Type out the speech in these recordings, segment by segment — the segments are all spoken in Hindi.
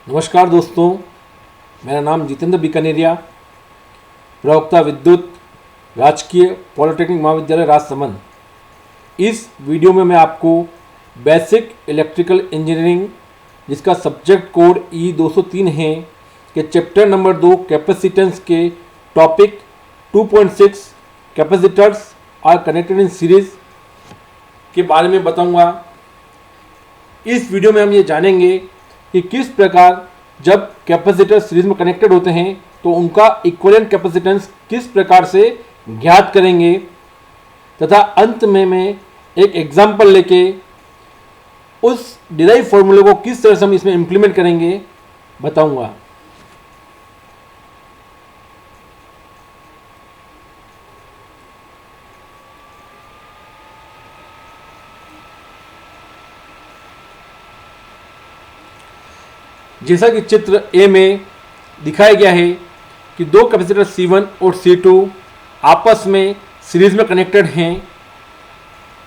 नमस्कार दोस्तों, मेरा नाम जितेंद्र बीकानेरिया, प्रवक्ता विद्युत, राजकीय पॉलिटेक्निक महाविद्यालय राजसमंद। इस वीडियो में मैं आपको बेसिक इलेक्ट्रिकल इंजीनियरिंग, जिसका सब्जेक्ट कोड E203 है, के चैप्टर नंबर 2 कैपेसिटेंस के topic 2.6 capacitors are connected in series के बारे में बताऊंगा। इस वीडियो में हम ये जानेंगे कि किस प्रकार जब कैपेसिटर सीरीज में कनेक्टेड होते हैं तो उनका इक्विवेलेंट कैपेसिटेंस किस प्रकार से ज्ञात करेंगे, तथा अंत में मैं एक एग्जाम्पल लेके उस डिराइव फॉर्मूले को किस तरह से हम इसमें इंप्लीमेंट करेंगे बताऊंगा। जैसा कि चित्र ए में दिखाया गया है कि दो कैपेसिटर C1 और C2 आपस में सीरीज में कनेक्टेड हैं।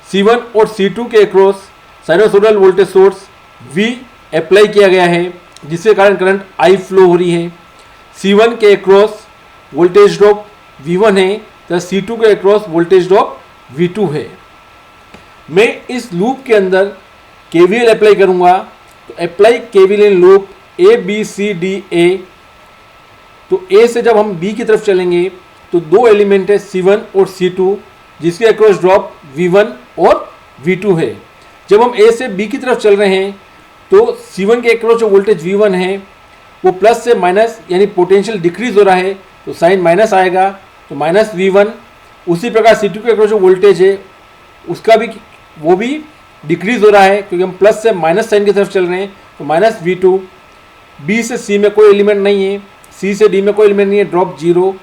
C1 और C2 के across sinusoidal voltage source V apply किया गया है, जिसके कारण करंट I फ्लो हो रही है। C1 के अक्रॉस वोल्टेज ड्रॉप V1 है तथा C2 के अक्रॉस वोल्टेज ड्रॉप V2 है। मैं इस लूप के अंदर KVL अप्लाई करूंगा, तो apply KVL in loop A B C D A। तो A से जब हम B की तरफ चलेंगे तो दो एलिमेंट है C1 और C2, जिसके अक्रॉस ड्रॉप V1 और V2 है। जब हम A से B की तरफ चल रहे हैं तो C1 के अक्रॉस जो वोल्टेज V1 है वो प्लस से माइनस यानी पोटेंशियल डिक्रीज हो रहा है, तो साइन माइनस आएगा, तो माइनस V1। उसी प्रकार C2 के अक्रॉस जो वोल्टेज है उसका भी वो भी डिक्रीज हो रहा है, क्योंकि हम प्लस से माइनस साइन की तरफ चल रहे हैं, तो माइनस V2। B से C में कोई एलिमेंट नहीं है, C से D में कोई एलिमेंट नहीं है, ड्रॉप 0।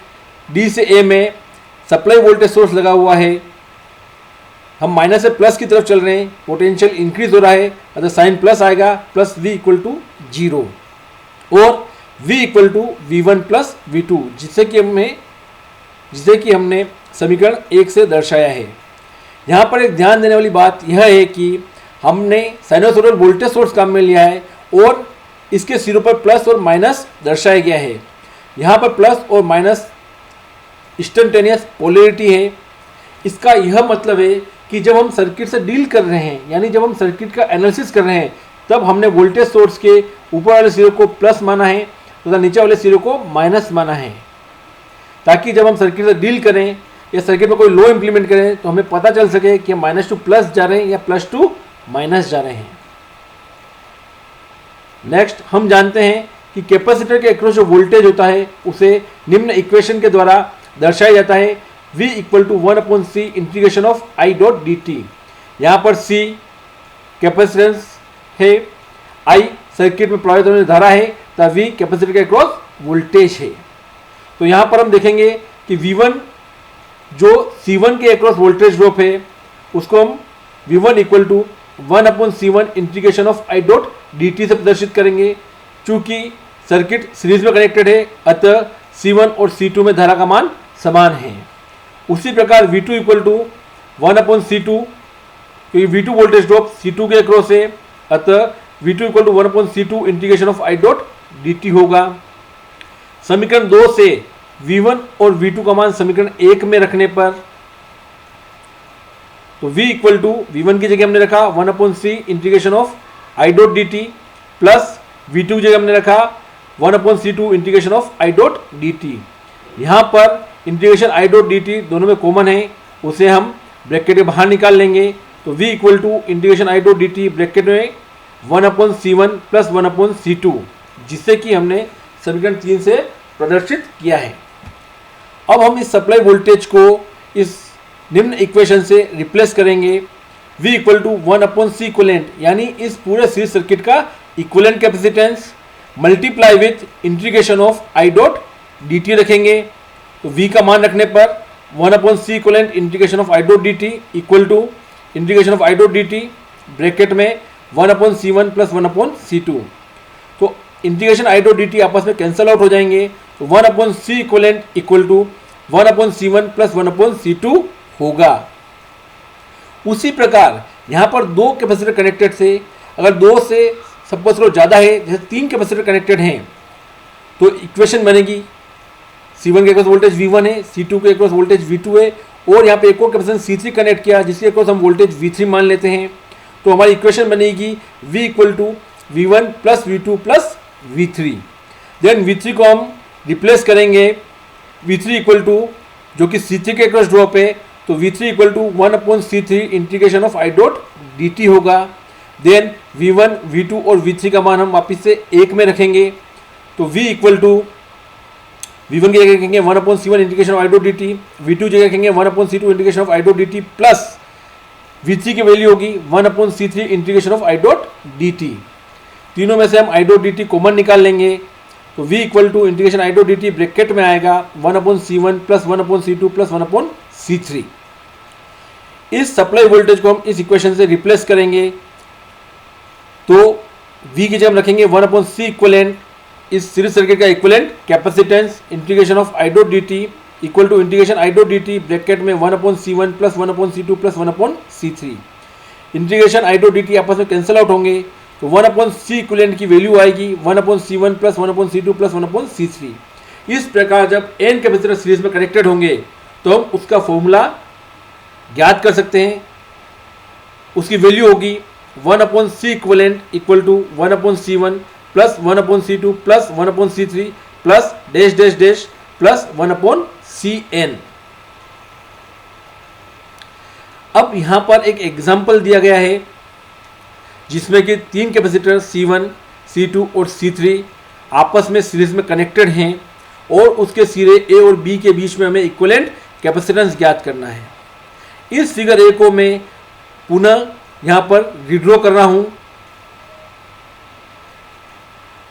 D से A में सप्लाई वोल्टेज सोर्स लगा हुआ है, हम माइनस से प्लस की तरफ चल रहे हैं, पोटेंशियल इंक्रीज हो रहा है, अतः साइन प्लस आएगा, प्लस V इक्वल टू 0 और V equal to V1 plus V2, जिसे कि हमने समीकरण 1 से दर्शाया है। यहाँ पर एक ध्यान देने वाली बात यह है कि हमने साइनसोइडल वोल्टेज सोर्स काम में लिया है और इसके सिरों पर प्लस और माइनस दर्शाया गया है। यहाँ पर प्लस और माइनस इंस्टेंटेनियस पोलैरिटी है। इसका यह मतलब है कि जब हम सर्किट से डील कर रहे हैं, यानी जब हम सर्किट का एनालिसिस कर रहे हैं, तब हमने वोल्टेज सोर्स के ऊपर वाले सिरे को प्लस माना है तथा नीचे वाले सिरे को माइनस माना है, ताकि जब हम सर्किट से डील करें या सर्किट में कोई लो इंप्लीमेंट करें तो हमें पता चल सके कि हम माइनस टू प्लस जा रहे हैं या प्लस टू माइनस जा रहे हैं। नेक्स्ट हम जानते हैं कि कैपेसिटर के अक्रॉस जो वोल्टेज होता है उसे निम्न इक्वेशन के द्वारा दर्शाया जाता है, V equal to 1/C integration of I dot dt। यहाँ पर C कैपेसिटेंस है, I सर्किट में प्रवाहित होने वाली धारा है, तथा V कैपेसिटर के अक्रॉस वोल्टेज है। तो यहाँ पर हम देखेंगे कि V1 जो C1 के अक्रॉस वोल्टेज ड्रॉप है उसको हम V1 equal to 1/C1 integration of I dot dt से प्रदर्शित करेंगे। चूंकि सर्किट सीरीज में कनेक्टेड है, अतः C1 और C2 में धारा का मान समान है। उसी प्रकार V2 इक्वल टू 1/C2, क्योंकि V2 वोल्टेज ड्रॉप C2 के अक्रॉस है, अतः V2 equal to 1/C2 integration of I dot dt होगा। समीकरण 2 से V1 और V2 का मान समीकरण 1 में रखने पर, तो V इक्वल टू V1 की जगह हमने रखा 1/C integration of I dot dt plus V2 की जगह हमने रखा 1/C2 integration of I dot dt। यहाँ पर इंटीग्रेशन I डॉट dt दोनों में कॉमन है, उसे हम ब्रैकेट के बाहर निकाल लेंगे, तो V equal to integration I dot dt bracket में 1/C1 प्लस 1/C2, जिससे कि हमने समीकरण 3 से प्रदर्शित किया है। अब हम इस सप्लाई वोल्टेज को इस निम्न इक्वेशन से रिप्लेस करेंगे। V equal to 1/C equivalent, यानी इस पूरे सीरीज सर्किट का equivalent capacitance multiply with integration of I dot dt रखेंगे। तो V का मान रखने पर 1/C equivalent integration of I dot dt equal to integration of I dot dt bracket में 1/C1 प्लस 1/C2। तो इंटीग्रेशन I डॉट dt आपस में कैंसल आउट हो जाएंगे, तो 1/C equivalent equal to 1/C1 plus 1/C2 होगा। उसी प्रकार यहाँ पर दो कैपेसिटर कनेक्टेड से अगर 2 से सपोज करो ज़्यादा है, जैसे 3 कैपेसिटर कनेक्टेड हैं, तो इक्वेशन बनेगी C1 के अक्रॉस वोल्टेज V1 है, C2 के अक्रॉस वोल्टेज V2 है, और यहाँ पे एक और कैपेसिटर C3 कनेक्ट किया जिसके अक्रॉस हम वोल्टेज V3 मान लेते हैं। तो हमारी इक्वेशन बनेगी V equal to V1 plus V2 plus V3। Then V3 को हम रिप्लेस करेंगे, V3 इक्वल टू जो कि C3 के अक्रॉस ड्रॉप है, तो V3 equal to 1/C3 integration of I dot dt होगा। देन V1, V2 और V3 का मान हम वापस से 1 में रखेंगे, तो V इक्वल टू V1 की जगह रखेंगे 1/C1 integration of I dot dt, V2 जगह रखेंगे 1/C2 integration of I dot dt plus V3 की वैल्यू होगी 1/C3 integration of I dot dt। तीनों में से हम I डॉट dt कॉमन निकाल लेंगे, तो V equal to integration I dot dt bracket में आएगा 1/C1 plus 1/C2 plus 1/C3। इस सप्लाई वोल्टेज को हम इस इक्वेशन से रिप्लेस करेंगे, तो V की जगह हम रखेंगे 1/C इक्वलेंट, इस सीरीज सर्किट का equivalent capacitance integration of I dot dt equal to integration I dot dt bracket में 1/C1 plus 1/C2 plus 1/C3। Integration I dot dt आपस में कैंसिल आउट होंगे, तो 1/C इक्वलेंट की वैल्यू आएगी 1/C1 plus 1/C2 plus 1/C3। इस प्रकार जब n कैपेसिटर सीरीज में कनेक्टेड होंगे तो हम उसका फॉर्मूला ज्ञात कर सकते हैं। उसकी वैल्यू होगी 1/C equivalent equal to 1/C1 plus 1/C2 plus 1/C3 plus dash dash dash plus 1/Cn। अब यहां पर एक एग्जाम्पल दिया गया है जिसमें कि 3 कैपेसिटर C1, C2 और C3 आपस में सीरीज में कनेक्टेड हैं और उसके सिरे A और B के बीच में हमें इक्विवेलेंट कैपेसिटेंस ज्ञात करना है। इस फिगर A को मैं पुनः यहां पर रिड्रॉ कर रहा हूं।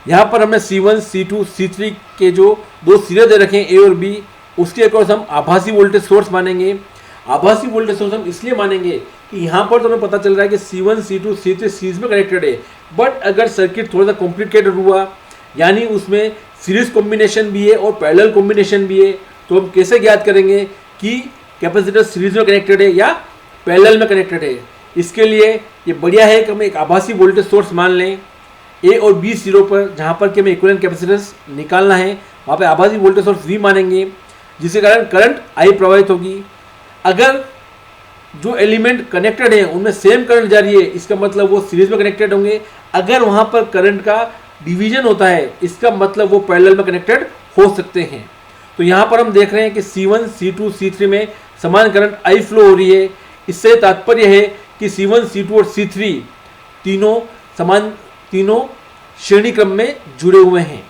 यहां पर हमने C1, C2, C3 के जो दो सिरे दे रखे हैं A और B, उसके अक्रॉस हम आभासी वोल्टेज सोर्स मानेंगे। आभासी वोल्टेज सोर्स हम इसलिए मानेंगे कि यहाँ पर तो हमें पता चल रहा है कि C1, C2, C3 सीरीज में कनेक्टेड है, बट अगर सर्किट थोड़ा सा कॉम्प्लिकेटेड हुआ, यानी उसमें सीरीज कॉम्बिनेशन भी है और पैरेलल कॉम्बिनेशन भी है, तो हम कैसे ज्ञात करेंगे कि कैपेसिटर सीरीज में कनेक्टेड है या पैरेलल में कनेक्टेड है। इसके लिए ये बढ़िया है कि हम एक आभासी वोल्टेज सोर्स मान लें A और B सिरों पर, जहाँ पर कि हमें इक्विवेलेंट कैपेसिटेंस निकालना है, वहाँ पे आभासी वोल्टेज सोर्स V मानेंगे, जिसके कारण करंट I प्रवाहित होगी। अगर जो एलिमेंट कनेक्टेड है उनमें सेम करंट जा रही है, इसका मतलब वो सीरीज में कनेक्टेड होंगे। अगर वहाँ पर करंट का डिवीजन होता है, इसका मतलब वो पैरेलल में कनेक्टेड हो सकते हैं। तो यहाँ पर हम देख रहे हैं कि C1, C2, C3 में समान करंट I फ्लो हो रही है। इससे तात्पर्य है कि C1, C2 और C3 तीनों श्रेणी क्रम में जुड़े हुए हैं।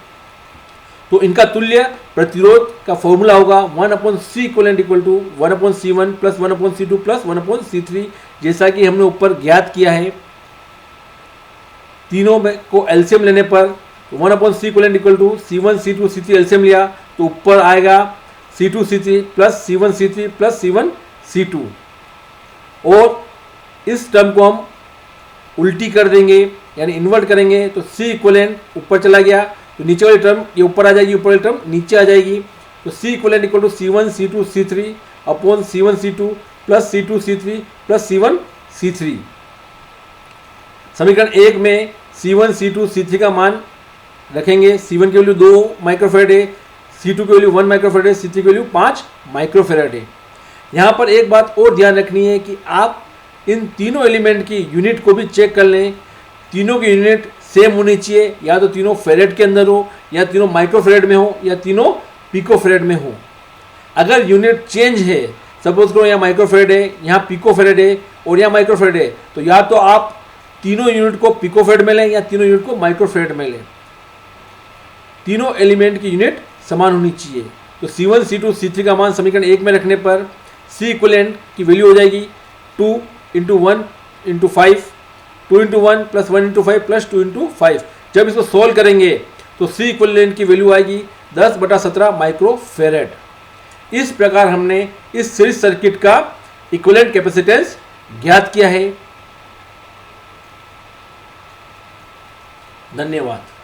तो इनका तुल्य प्रतिरोध का फॉर्मूला होगा 1/C equivalent equal to 1/C1 plus 1/C2 plus 1/C3, जैसा कि हमने ऊपर ज्ञात किया है। तीनों में को एलसीएम लेने पर 1/C equivalent equal to C1, C2, C3 LCM लिया तो ऊपर आएगा C2, C3 plus C1, C3 plus C1, C2, और इस टर्म को हम उल्टी कर देंगे यानी इन्वर्ट करेंगे, तो C इक्वलेंट ऊपर चला गया तो नीचे वाली टर्म ये ऊपर आ जाएगी, ऊपर वाली टर्म नीचे आ जाएगी। तो C equivalent equal to C1, C2, C3 upon C1, C2 plus C2, C3 plus C1, C3। समीकरण 1 में C1, C2, C3 का मान रखेंगे। C1 की वैल्यू 2 माइक्रोफेरेड है, C2 की वैल्यू 1 माइक्रोफेरेड है, C3 की वैल्यू 5 माइक्रोफेरेड है। यहाँ पर एक बात और ध्यान रखनी है कि आप इन तीनों एलिमेंट की यूनिट को भी चेक कर लें। तीनों की यूनिट सेम होनी चाहिए, या तो तीनों फेरेड के अंदर हो, या तीनों माइक्रोफेरेड में हो, या तीनों पिकोफेरेड में हो। अगर यूनिट चेंज है, सपोज करो यहाँ माइक्रोफेरेड है, यहाँ पिकोफेरेड है और यहाँ माइक्रोफेरेड है, तो या तो आप तीनों यूनिट को पिकोफेरेड में लें या तीनों यूनिट को माइक्रोफेरेड में लें। तीनों एलिमेंट की यूनिट समान होनी चाहिए। तो C1, C2, C3 का मान समीकरण 1 में रखने पर C इक्वलेंट की वैल्यू हो जाएगी 2 × 1 × 5, 2 × 1 प्लस 1 × 5 प्लस 2 × 5। जब इसको सोल्व करेंगे तो C इक्वलेंट की वैल्यू आएगी 10/17 माइक्रोफेरेड। इस प्रकार हमने इस सीरीज सर्किट का इक्विवेलेंट कैपेसिटेंस ज्ञात किया है। धन्यवाद।